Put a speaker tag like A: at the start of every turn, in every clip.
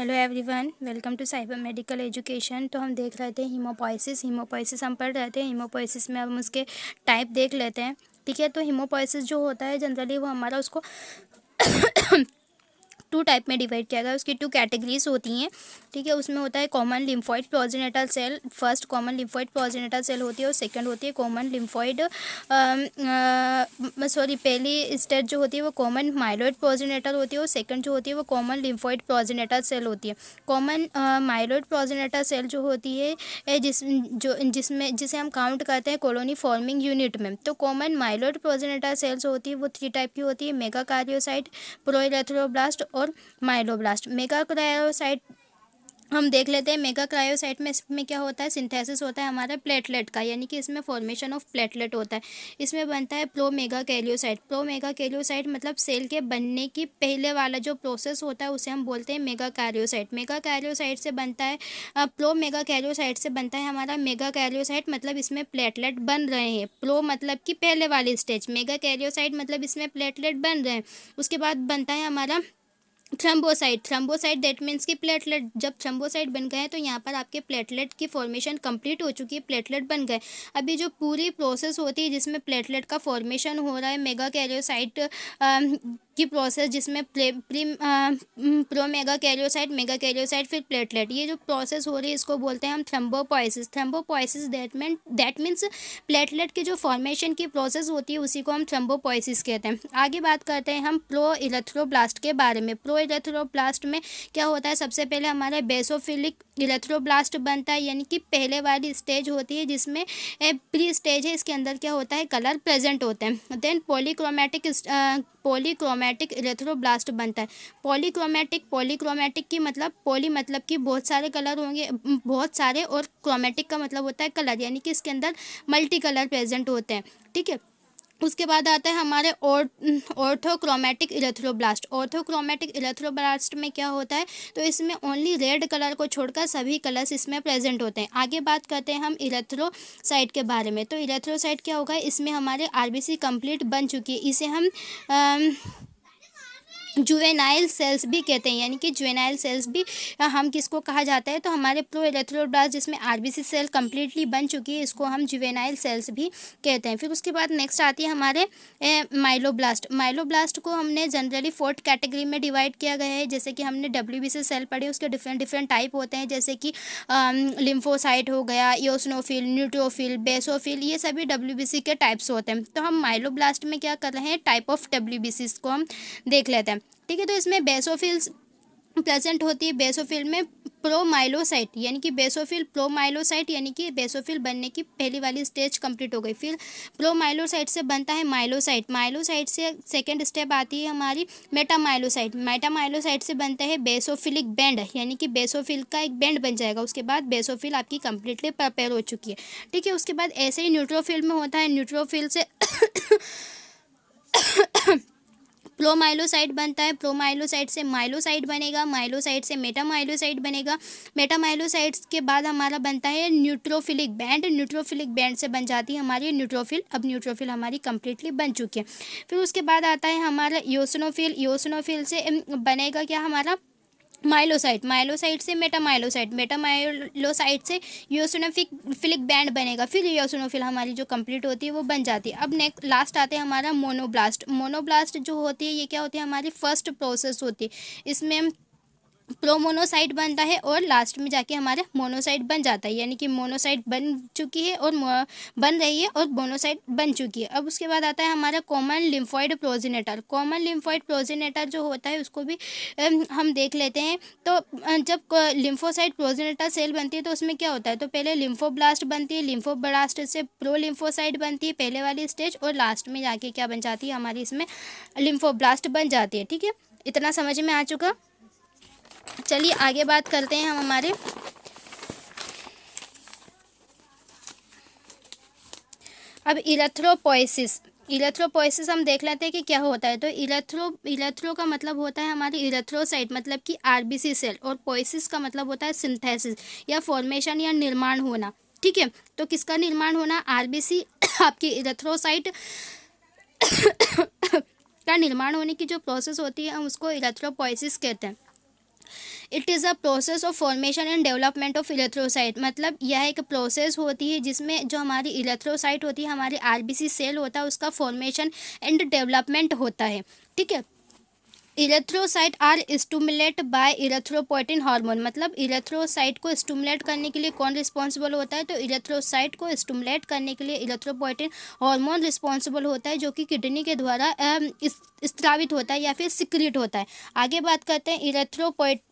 A: Hello everyone, welcome to cyber medical education. तो हम देख रहे थे हीमोपोइसिस हम पढ़ रहे थे। हीमोपोइसिस में हम उसके टाइप देख लेते हैं। ठीक है, तो हीमोपोइसिस जो होता है जनरली वो हमारा उसको टू टाइप में डिवाइड किया गया है। उसकी टू कैटेगरीज होती हैं। ठीक है, उसमें होता है common lymphoid progenitor cell. First common lymphoid progenitor cell होती है और सेकंड होती है कॉमन लिम्फॉइड पहली स्टेज जो होती है वो कॉमन माइलॉइड प्रोजेनेटल होती है और सेकंड जो होती है वो कॉमन लिम्फॉइड प्रोजेनेटल सेल होती है। कॉमन माइलॉइड प्रोजेनेटल सेल जो होती है जिसे हम काउंट करते हैं कॉलोनी फॉर्मिंग यूनिट में। तो कॉमन माइलॉइड प्रोजेनेटल सेल जो होती है वो 3 टाइप की होती है: मेगाकार्योसाइट, प्रोइरेथ्रोब्लास्ट और माइलोब्लास्ट। मेगाकार्योसाइट हम देख लेते हैं। मेगाकार्योसाइट में इसमें क्या होता है, सिंथेसिस होता है हमारा प्लेटलेट का, यानी कि इसमें फॉर्मेशन ऑफ प्लेटलेट होता है। इसमें बनता है प्रोमेगाकार्योसाइट। प्रोमेगाकार्योसाइट मतलब सेल के बनने की पहले वाला जो प्रोसेस होता है उसे हम बोलते हैं मेगाकार्योसाइट। मेगाकार्योसाइट से बनता है प्रोमेगाकार्योसाइट से बनता है हमारा मेगाकार्योसाइट, मतलब इसमें प्लेटलेट बन रहे हैं। प्रो मतलब कि पहले वाली स्टेज, मेगाकार्योसाइट मतलब इसमें प्लेटलेट बन रहे हैं। उसके बाद बनता है हमारा थ्रम्बोसाइट। थ्रम्बोसाइट दैट मीन्स कि प्लेटलेट, जब थ्रम्बोसाइट बन गए तो यहाँ पर आपके प्लेटलेट की फॉर्मेशन कंप्लीट हो चुकी है, प्लेटलेट बन गए। अभी जो पूरी प्रोसेस होती है जिसमें प्लेटलेट का फॉर्मेशन हो रहा है, मेगाकार्योसाइट की प्रोसेस, जिसमें प्रोमेगाकार्योसाइट, मेगाकार्योसाइट फिर प्लेटलेट, ये जो प्रोसेस हो रही है इसको बोलते हैं हम थ्रम्बोपोइसिस। थ्रम्बोपोइसिस दैट मीन्स प्लेटलेट की जो फॉर्मेशन की प्रोसेस होती है उसी को हम थ्रम्बोपोइसिस कहते हैं। आगे बात करते हैं हम प्रोइरेथ्रोब्लास्ट के बारे में। प्रोइरेथ्रोब्लास्ट में क्या होता है, सबसे पहले हमारा बेसोफिलिक इरेथ्रोब्लास्ट बनता है, यानी कि पहले वाली स्टेज होती है जिसमें प्री स्टेज है, इसके अंदर क्या होता है, कलर प्रेजेंट होते हैं। देन पॉलीक्रोमैटिक इरेथ्रोब्लास्ट बनता है। पॉलीक्रोमैटिक की मतलब पॉली मतलब कि बहुत सारे कलर होंगे, बहुत सारे, और क्रोमैटिक का मतलब होता है कलर, यानी कि इसके अंदर मल्टी कलर प्रेजेंट होते हैं। ठीक है, उसके बाद आता है हमारे ऑर्थोक्रोमैटिक इरेथ्रोब्लास्ट। ऑर्थोक्रोमैटिक इरेथ्रोब्लास्ट में क्या होता है, तो इसमें ओनली रेड कलर को छोड़कर सभी कलर्स इसमें प्रेजेंट होते हैं। आगे बात करते हैं हम इरेथ्रोसाइट के बारे में। तो इरेथ्रोसाइट क्या होगा, इसमें हमारे आरबीसी कंप्लीट बन चुकी है, इसे हम जुवेनाइल सेल्स भी कहते हैं, यानी कि जुवेनाइल सेल्स भी हम किसको कहा जाता है, तो हमारे प्रोइरेथ्रोब्लास्ट जिसमें आरबीसी सेल कम्प्लीटली बन चुकी है इसको हम जुवेनाइल सेल्स भी कहते हैं। फिर उसके बाद नेक्स्ट आती है हमारे माइलोब्लास्ट। माइलोब्लास्ट को हमने जनरली 4th कैटेगरी में डिवाइड किया गया है। जैसे कि हमने डब्ल्यूबीसी सेल पढ़े, उसके डिफरेंट टाइप होते हैं, जैसे कि लिम्फोसाइट हो गया, इओसिनोफिल, न्यूट्रोफिल, बेसोफिल, ये सभी डब्ल्यूबीसी के टाइप्स होते हैं। तो हम माइलोब्लास्ट में क्या कर रहे हैं, टाइप ऑफ डब्ल्यूबीसी को हम देख लेते हैं। ठीक है, तो इसमें बेसोफिल्स प्रेजेंट होती है। बेसोफिल में प्रोमाइलोसाइट, यानी कि बेसोफिल प्रोमाइलोसाइट, यानी कि बेसोफिल बनने की पहली वाली स्टेज कंप्लीट हो गई। फिर प्रोमाइलोसाइट से बनता है माइलोसाइट। माइलोसाइट से सेकंड स्टेप आती है हमारी मेटामाइलोसाइट। मेटामाइलोसाइट से बनता है बेसोफिलिक बैंड, यानी कि बेसोफिल का एक बैंड बन जाएगा। उसके बाद बेसोफिल आपकी कंप्लीटली प्रिपेयर हो चुकी है। ठीक है, उसके बाद ऐसे ही न्यूट्रोफिल में होता है। न्यूट्रोफिल से प्रोमाइलोसाइट बनता है। प्रोमाइलोसाइट से माइलोसाइट बनेगा, माइलोसाइट से मेटामाइलोसाइट बनेगा। मेटामाइलोसाइट के बाद हमारा बनता है न्यूट्रोफिलिक बैंड। न्यूट्रोफिलिक बैंड से बन जाती है हमारी न्यूट्रोफिल। अब न्यूट्रोफिल हमारी कंप्लीटली बन चुकी है। फिर उसके बाद आता है हमारा इओसिनोफिल। इओसिनोफिल से बनेगा क्या हमारा माइलोसाइट। माइलोसाइट से मेटामाइलोसाइट। मेटामाइलोसाइट से इओसिनोफिलिक बैंड बनेगा। फिर इओसिनोफिल हमारी जो कंप्लीट होती है वो बन जाती है। अब नेक्स्ट लास्ट आते हैं हमारा मोनोब्लास्ट। मोनोब्लास्ट जो होती है ये क्या होती है, हमारी फर्स्ट प्रोसेस होती है। इसमें प्रोमोनोसाइट बनता है और लास्ट में जाके हमारे मोनोसाइट बन जाता है, यानी कि मोनोसाइट बन चुकी है और बन रही है और मोनोसाइट बन चुकी है। अब उसके बाद आता है हमारा common lymphoid progenitor. Common lymphoid progenitor जो होता है उसको भी हम देख लेते हैं। तो जब लिम्फोसाइट प्रोजेनेटर सेल बनती है तो उसमें क्या होता है, तो पहले लिम्फोब्लास्ट बनती है, लिम्फोब्लास्ट से प्रो लिम्फोसाइट बनती है पहले वाली स्टेज, और लास्ट में जाके क्या बन जाती है हमारी, इसमें लिम्फोब्लास्ट बन जाती है। ठीक है, इतना समझ में आ चुका। चलिए आगे बात करते हैं हम हमारे अब इरेथ्रोपोइसिस। इरेथ्रोपोइसिस हम देख लेते हैं कि क्या होता है। तो इरेथ्रो का मतलब होता है हमारी इरेथ्रोसाइट, मतलब कि आरबीसी सेल, और पोइसिस का मतलब होता है सिंथेसिस या फॉर्मेशन या निर्माण होना। ठीक है, तो किसका निर्माण होना, आरबीसी आपकी इरेथ्रोसाइट का निर्माण होने की जो प्रोसेस होती है हम उसको इरेथ्रोपोइसिस कहते हैं। It is a process of formation and development of electrocyte, मतलब यह एक प्रोसेस होती है जिसमें जो हमारी इलेक्ट्रोसाइट होती है, हमारे आरबीसी सेल होता है, उसका फॉर्मेशन एंड डेवलपमेंट होता है। ठीक है। Erythrocyte are stimulate by erythropoietin hormone, मतलब इरेथ्रोसाइट को स्टूमुलेट करने के लिए कौन रिस्पॉन्सिबल होता है, तो इरेथ्रोसाइट को स्टूमुलेट करने के लिए इरेथ्रोपोइटिन हार्मोन रिस्पॉन्सिबल होता है, जो कि किडनी के द्वारा स्त्रावित होता है या फिर सिक्रीट होता है। आगे बात करते हैं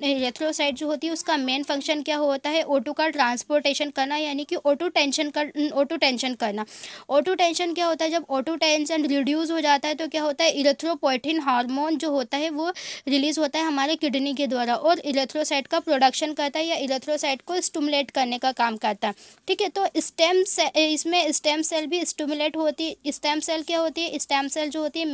A: इरेथ्रोसाइट जो होती है उसका मेन फंक्शन क्या होता है, O2 का ट्रांसपोर्टेशन करना, यानी कि O2 टेंशन करना। O2 टेंशन क्या होता है, जब O2 टेंशन रिड्यूस हो जाता है तो क्या होता है, इरेथ्रोपोइटिन हार्मोन जो होता है वो रिलीज होता है हमारे किडनी के द्वारा और इरेथ्रोसाइट का प्रोडक्शन करता है या इरेथ्रोसाइट को स्टिमुलेट करने का काम करता है। ठीक है। तो इसमें स्टेम सेल भी स्टिमुलेट होती है। स्टेम सेल क्या होती है, स्टेम सेल जो होती है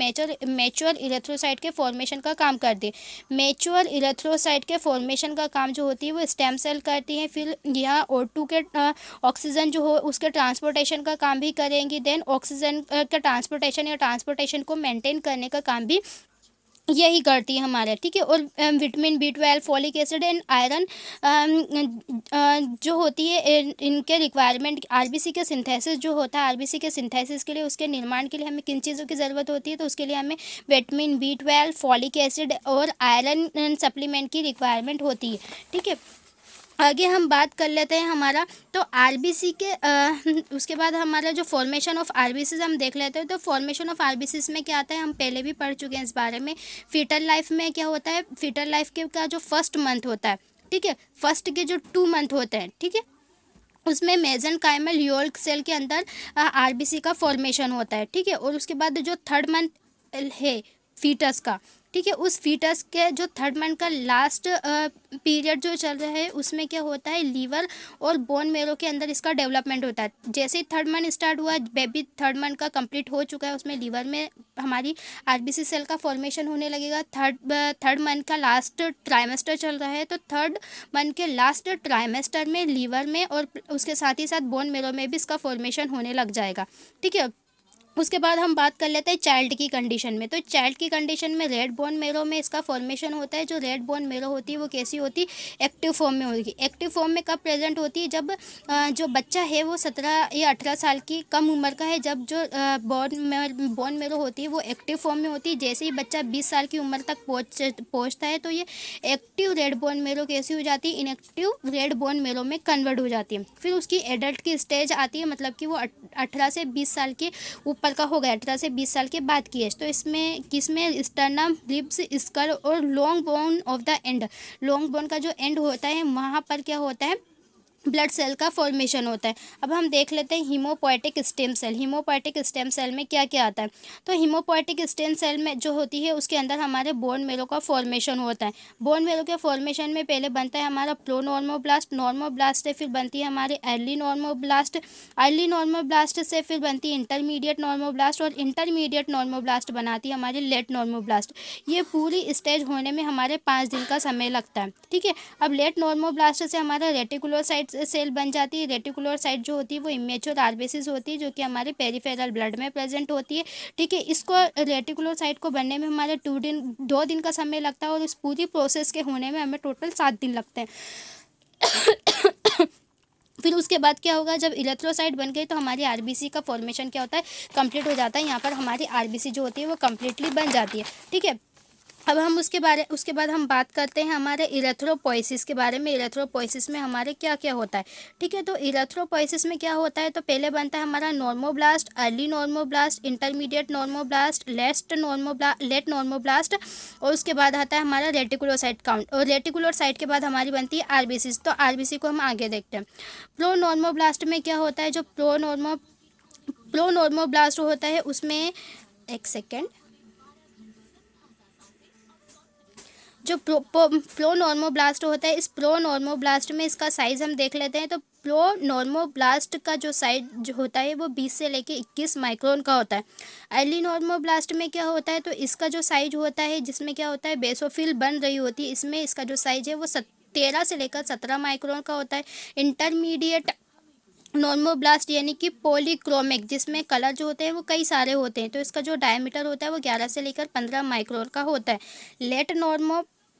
A: मैच्योर इरेथ्रोसाइट के फॉर्मेशन का काम करती है। मैच्योर इरेथ्रोसाइट के फॉर्मेशन का काम जो होती है वो स्टेम सेल करती है। फिर यहाँ O2 के ऑक्सीजन जो हो उसके ट्रांसपोर्टेशन का काम भी करेंगी। देन ऑक्सीजन का ट्रांसपोर्टेशन को मेंटेन करने का काम भी यही करती है हमारे। ठीक है। और vitamin B12, folic acid and iron जो होती है इनके रिक्वायरमेंट आरबीसी के सिंथेसिस जो होता है, आरबीसी के सिंथेसिस के लिए, उसके निर्माण के लिए हमें किन चीज़ों की ज़रूरत होती है, तो उसके लिए हमें विटामिन B12, फॉलिक एसिड और आयरन सप्लीमेंट की रिक्वायरमेंट होती है। ठीक है। आगे हम बात कर लेते हैं हमारा तो आरबीसी के उसके बाद हमारा जो फॉर्मेशन ऑफ आरबीसी हम देख लेते हैं। तो फॉर्मेशन ऑफ आरबीसी में क्या आता है, हम पहले भी पढ़ चुके हैं इस बारे में। फीटल लाइफ में क्या होता है, फीटल लाइफ के का जो फर्स्ट मंथ होता है, ठीक है, फर्स्ट के जो 2 मंथ होते हैं, ठीक है, उसमें मेसेनकाइमल योल्क सेल के अंदर आरबीसी का फॉर्मेशन होता है। ठीक है। और उसके बाद जो 3rd मंथ है फीटस का, ठीक है, उस फीटस के जो 3rd मंथ का लास्ट पीरियड जो चल रहा है उसमें क्या होता है, लीवर और बोन मेरो के अंदर इसका डेवलपमेंट होता है। जैसे ही 3rd मंथ स्टार्ट हुआ, बेबी 3rd मंथ का कंप्लीट हो चुका है, उसमें लीवर में हमारी आरबीसी सेल का फॉर्मेशन होने लगेगा। थर्ड मंथ का लास्ट ट्राइमेस्टर चल रहा है, तो 3rd मंथ के लास्ट ट्राइमेस्टर में लीवर में और उसके साथ ही साथ बोन मेरो में भी इसका फॉर्मेशन होने लग जाएगा। ठीक है। उसके बाद हम बात कर लेते हैं चाइल्ड की कंडीशन में। तो चाइल्ड की कंडीशन में रेड बोन मेरो में इसका फॉर्मेशन होता है। जो रेड बोन मेरो होती है वो कैसी होती है, एक्टिव फॉर्म में होगी। एक्टिव फॉर्म में कब प्रेजेंट होती है, जब जो बच्चा है वो 17 या 18 साल की कम उम्र का है। जब जो बोन मेरो होती है वो एक्टिव फॉर्म में होती है। जैसे ही बच्चा 20 साल की उम्र तक पहुँचता है तो ये एक्टिव रेड बोन मेरो कैसी हो जाती है, इनएक्टिव रेड बोन मेरो में कन्वर्ट हो जाती है। फिर उसकी एडल्ट की स्टेज आती है, मतलब कि वो 18 से 20 साल के ऊपर का हो गया, 18 से 20 साल के बाद की एज। तो इसमें किसमें स्टर्नम, रिब्स, स्कल और long bone of the end, long bone का जो एंड होता है वहाँ पर क्या होता है, ब्लड सेल का फॉर्मेशन होता है। अब हम देख लेते हैं haemopoietic stem cell. Haemopoietic stem cell में क्या क्या आता है, तो हीमोपोएटिक स्टेम सेल में जो होती है उसके अंदर हमारे बोन मेरो का फॉर्मेशन होता है। बोन मेरो के फॉर्मेशन में पहले बनता है हमारा प्रोनॉर्मोब्लास्ट, नॉर्मोब्लास्ट से फिर बनती है हमारी अर्ली नॉर्मोब्लास्ट, अर्ली नॉर्मोब्लास्ट से फिर बनती है इंटरमीडिएट नॉर्मोब्लास्ट और इंटरमीडिएट नॉर्मोब्लास्ट बनाती है हमारी लेट नॉर्मोब्लास्ट। ये पूरी स्टेज होने में हमारे 5 दिन का समय लगता है। ठीक है। अब लेट नॉर्मोब्लास्ट से हमारा रेटिकुलोसाइट सेल बन जाती है। रेटिकुलोसाइट जो होती है वो इमेच्योर आरबीसीज होती है जो कि हमारे पेरिफेरल ब्लड में प्रेजेंट होती है। ठीक है। इसको रेटिकुलोसाइट को बनने में हमारे 2 दिन का समय लगता है और इस पूरी प्रोसेस के होने में हमें टोटल 7 दिन लगते हैं। फिर उसके बाद क्या होगा, जब इरेथ्रोसाइट बन गई तो हमारी आरबीसी का फॉर्मेशन क्या होता है, कंप्लीट हो जाता है। यहाँ पर हमारी आरबीसी जो होती है वो कम्प्लीटली बन जाती है। ठीक है। अब हम उसके बाद हम बात करते हैं हमारे इरेथ्रोपोइसिस के बारे में। इरेथ्रोपोइसिस में हमारे क्या क्या होता है। ठीक है। तो इरेथ्रोपोइसिस में क्या होता है, तो पहले बनता है हमारा normoblast, early normoblast, intermediate normoblast, late normoblast और उसके बाद आता है हमारा रेटिकुलोसाइट काउंट। और रेटिकुलोसाइट के बाद हमारी बनती है आरबीसी। तो आरबीसी को हम आगे देखते हैं। प्रोनॉर्मोब्लास्ट में क्या होता है, जो प्रोनॉर्मोब्लास्ट होता है उसमें, एक सेकेंड, जो प्रोनॉर्मोब्लास्ट होता है, इस प्रोनॉर्मोब्लास्ट में इसका साइज़ हम देख लेते हैं। तो प्रोनॉर्मोब्लास्ट का जो साइज जो होता है वो 20 से लेके 21 माइक्रोन का होता है। अर्ली नॉर्मोब्लास्ट में क्या होता है, तो इसका जो साइज होता है, जिसमें क्या होता है बेसोफिल बन रही होती है, इसमें इसका जो साइज है वो 13 से लेकर 17 माइक्रोन का होता है। इंटरमीडिएट नॉर्मोब्लास्ट यानी कि पॉलीक्रोमिक, जिसमें कलर जो होते हैं वो कई सारे होते हैं, तो इसका जो डायमीटर होता है वो 11 से लेकर 15 माइक्रोन का होता है।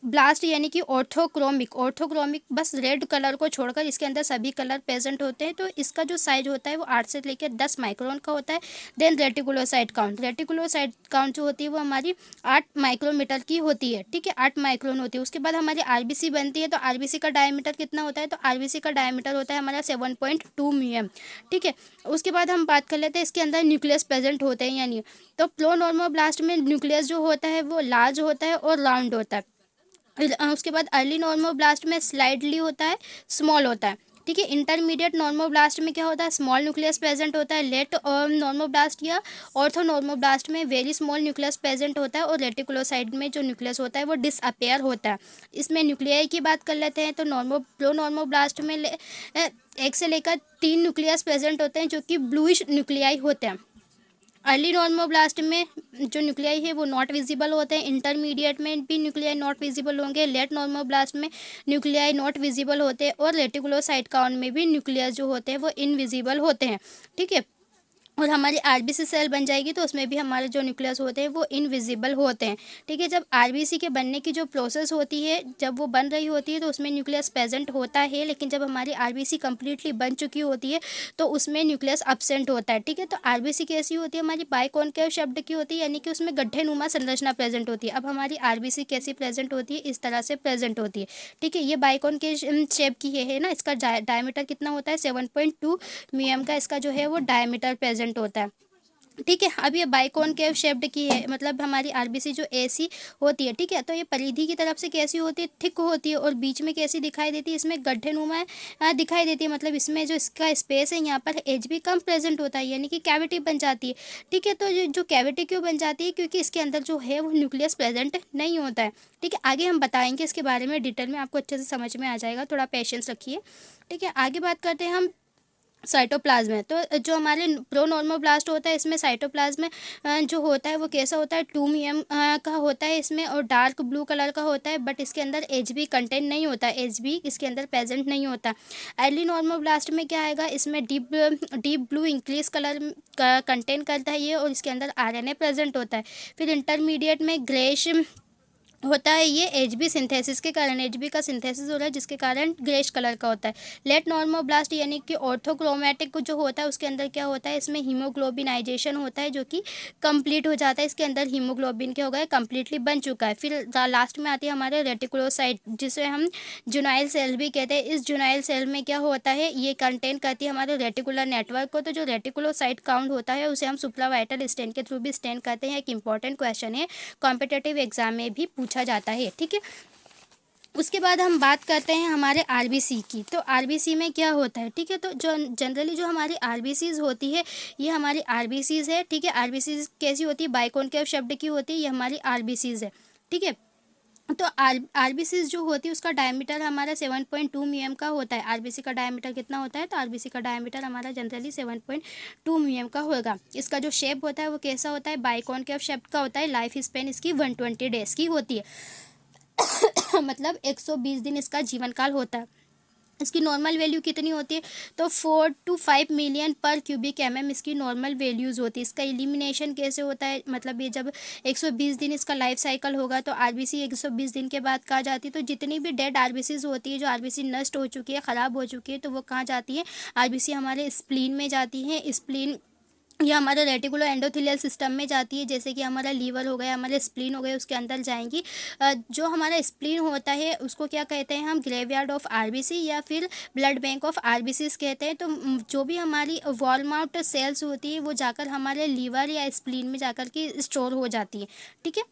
A: ब्लास्ट यानी कि ऑर्थोक्रोमिक, ऑर्थोक्रोमिक बस रेड कलर को छोड़कर इसके अंदर सभी कलर प्रेजेंट होते हैं। तो इसका जो साइज होता है वो 8 से लेकर 10 माइक्रोन का होता है। Then reticulocyte count, reticulocyte count जो होती है वो हमारी 8 माइक्रोमीटर की होती है, ठीक है, 8 माइक्रोन होती है। उसके बाद हमारी आरबीसी बनती है, तो आरबीसी का डायमीटर कितना होता है, तो आरबीसी का डायमीटर होता है हमारा 7.2 mm, ठीक है। उसके बाद हम बात कर लेते हैं इसके अंदर न्यूक्लियस प्रेजेंट होते हैं या नहीं। तो प्रोनॉर्मोब्लास्ट में न्यूक्लियस जो होता है वो लार्ज होता है और राउंड होता है। उसके बाद अर्ली नॉर्मोब्लास्ट में स्लाइडली होता है, स्मॉल होता है, ठीक है। इंटरमीडिएट नॉर्मोब्लास्ट में क्या होता है, स्मॉल न्यूक्लियस प्रेजेंट होता है। लेट नॉर्मोब्लास्ट या ऑर्थो नॉर्मोब्लास्ट में वेरी स्मॉल न्यूक्लियस प्रेजेंट होता है। और रेटिकुलोसाइड में जो न्यूक्लियस होता है वो डिसअपेयर होता है। इसमें न्यूक्लियाई की बात कर लेते हैं, तो प्रो नॉर्मोब्लास्ट में एक से लेकर 3 न्यूक्लियस प्रेजेंट होते हैं जो कि ब्लूइश न्यूक्लियाई होते हैं। अर्ली नॉर्मोब्लास्ट में जो न्यूक्लियाई है वो नॉट विजिबल होते हैं। इंटरमीडिएट में भी न्यूक्लियाई नॉट विजिबल होंगे। लेट नॉर्मोब्लास्ट में न्यूक्लियाई नॉट विजिबल होते हैं। और रेटिकुलोसाइट काउंट में भी न्यूक्लियस जो होते हैं वो इनविजिबल होते हैं, ठीक है। और हमारी आरबीसी सेल बन जाएगी तो उसमें भी हमारे जो न्यूक्लियस होते हैं वो इनविजिबल होते हैं, ठीक है। जब आरबीसी के बनने की जो प्रोसेस होती है, जब वो बन रही होती है तो उसमें न्यूक्लियस प्रेजेंट होता है। लेकिन जब हमारी आरबीसी कंप्लीटली बन चुकी होती है तो उसमें न्यूक्लियस अब्सेंट होता है, ठीक है। तो आरबीसी कैसी होती है, हमारी बाइकॉनकेव शब्द की होती है, यानी कि उसमें गड्ढे नुमा संरचना प्रेजेंट होती है। अब हमारी आरबीसी कैसी प्रेजेंट होती है, इस तरह से प्रेजेंट होती है, ठीक है। ये बाइकॉन के शेप की है ना। इसका डायमीटर कितना होता है, 7.2 mm का इसका जो है वो डायमीटर प्रेजेंट होता है, ठीक है। अब ये बाइकॉनकेव शेप्ड की है, मतलब हमारी आरबीसी जो ऐसी होती है, ठीक है। तो ये परिधि की तरफ से कैसी होती है, थिक होती है। और बीच में कैसी दिखाई देती है, इसमें गड्ढे नुमा दिखाई देती है। मतलब इसमें जो इसका स्पेस है यहाँ पर एज भी कम प्रेजेंट होता है, यानी कि कैविटी बन जाती है, ठीक है। तो जो कैविटी क्यों बन जाती है, क्योंकि इसके अंदर जो है वो न्यूक्लियस प्रेजेंट नहीं होता है, ठीक है। आगे हम बताएंगे इसके बारे में डिटेल में, आपको अच्छे से समझ में आ जाएगा, थोड़ा पेशेंस रखिए, ठीक है। आगे बात करते हैं हम साइटोप्लाज्म है। तो जो हमारे प्रोनॉर्मोब्लास्ट होता है इसमें साइटोप्लाज्म जो होता है वो कैसा होता है, 2 mm का होता है इसमें। और डार्क ब्लू कलर का होता है। बट इसके अंदर एचबी कंटेंट नहीं होता, एचबी इसके अंदर प्रेजेंट नहीं होता। अर्ली नॉर्मोब्लास्ट में क्या आएगा, इसमें डीप ब्लू इंक्रीज कलर का कंटेंट करता है ये। और इसके अंदर आरएनए प्रेजेंट होता है। फिर इंटरमीडिएट में ग्रेश होता है ये एचबी सिंथेसिस के कारण, एचबी का सिंथेसिस हो रहा है जिसके कारण ग्रेश कलर का होता है। लेट नॉर्मोब्लास्ट यानी कि ऑर्थोक्रोमैटिक जो होता है उसके अंदर क्या होता है, इसमें हीमोग्लोबिनाइजेशन होता है जो कि कंप्लीट हो जाता है। इसके अंदर हीमोग्लोबिन क्या हो गया, कंप्लीटली बन चुका है। फिर लास्ट में आती है हमारे रेटिकुलोसाइट, जिसे हम जुनाइल सेल भी कहते हैं। इस जुनाइल सेल में क्या होता है, ये कंटेन करती है हमारे रेटिकुलर नेटवर्क को। तो जो रेटिकुलोसाइट काउंट होता है उसे हम सुप्रावाइटल स्टेन के थ्रू भी स्टेन करते हैं। एक इंपॉर्टेंट क्वेश्चन है, कॉम्पिटेटिव एग्जाम में भी पूछा जाता है, ठीक है। उसके बाद हम बात करते हैं हमारे आरबीसी की। तो आरबीसी में क्या होता है, ठीक है। तो जो जनरली जो हमारी आरबीसीज होती है ये हमारी आरबीसीज है, ठीक है। आरबीसीज कैसी होती है, बाइकॉनकेव शब्द की होती है, ये हमारी आरबीसीज है, ठीक है। तो आरबीसी जो होती है उसका डायमीटर हमारा 7.2 mm का होता है। आरबीसी का डायमीटर कितना होता है, तो आरबीसी का डायमीटर हमारा जनरली 7.2 mm का होगा। इसका जो शेप होता है वो कैसा होता है, बाइकॉनकेव शेप का होता है। लाइफ स्पेन इसकी 120 डेज की होती है मतलब 120 दिन इसका जीवन काल होता है। इसकी नॉर्मल वैल्यू कितनी होती है, तो 4 to 5 मिलियन पर क्यूबिक mm इसकी नॉर्मल वैल्यूज़ होती है। इसका एलिमिनेशन कैसे होता है, मतलब ये जब 120 दिन इसका लाइफ साइकिल होगा तो आरबीसी 120 दिन के बाद कहाँ जाती है, तो जितनी भी डेड आरबीसीज होती है, जो आरबीसी नष्ट हो चुकी है, ख़राब हो चुकी है, तो वो कहाँ जाती है, आरबीसी हमारे स्प्लीन में जाती है। स्प्लीन या हमारे रेटिकुलो एंडोथेलियल सिस्टम में जाती है, जैसे कि हमारा लीवर हो गया, हमारे स्प्लीन हो गए, उसके अंदर जाएंगी। जो हमारा स्प्लीन होता है उसको क्या कहते हैं हम, ग्रेवयार्ड ऑफ आरबीसी या फिर ब्लड बैंक ऑफ आरबीसीज कहते हैं। तो जो भी हमारी वॉलमाउथ सेल्स होती है वो जाकर हमारे लीवर या स्प्लीन में जाकर के स्टोर हो जाती है, ठीक है।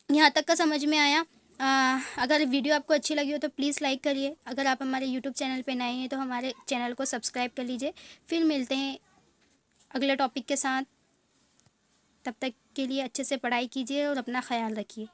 A: यहाँ तक का समझ में आया। अगर वीडियो आपको अच्छी लगी हो तो प्लीज़ लाइक करिए। अगर आप हमारे यूट्यूब चैनल पर नए हैं तो हमारे चैनल को सब्सक्राइब कर लीजिए। फिर मिलते हैं अगले टॉपिक के साथ। तब तक के लिए अच्छे से पढ़ाई कीजिए और अपना ख्याल रखिए।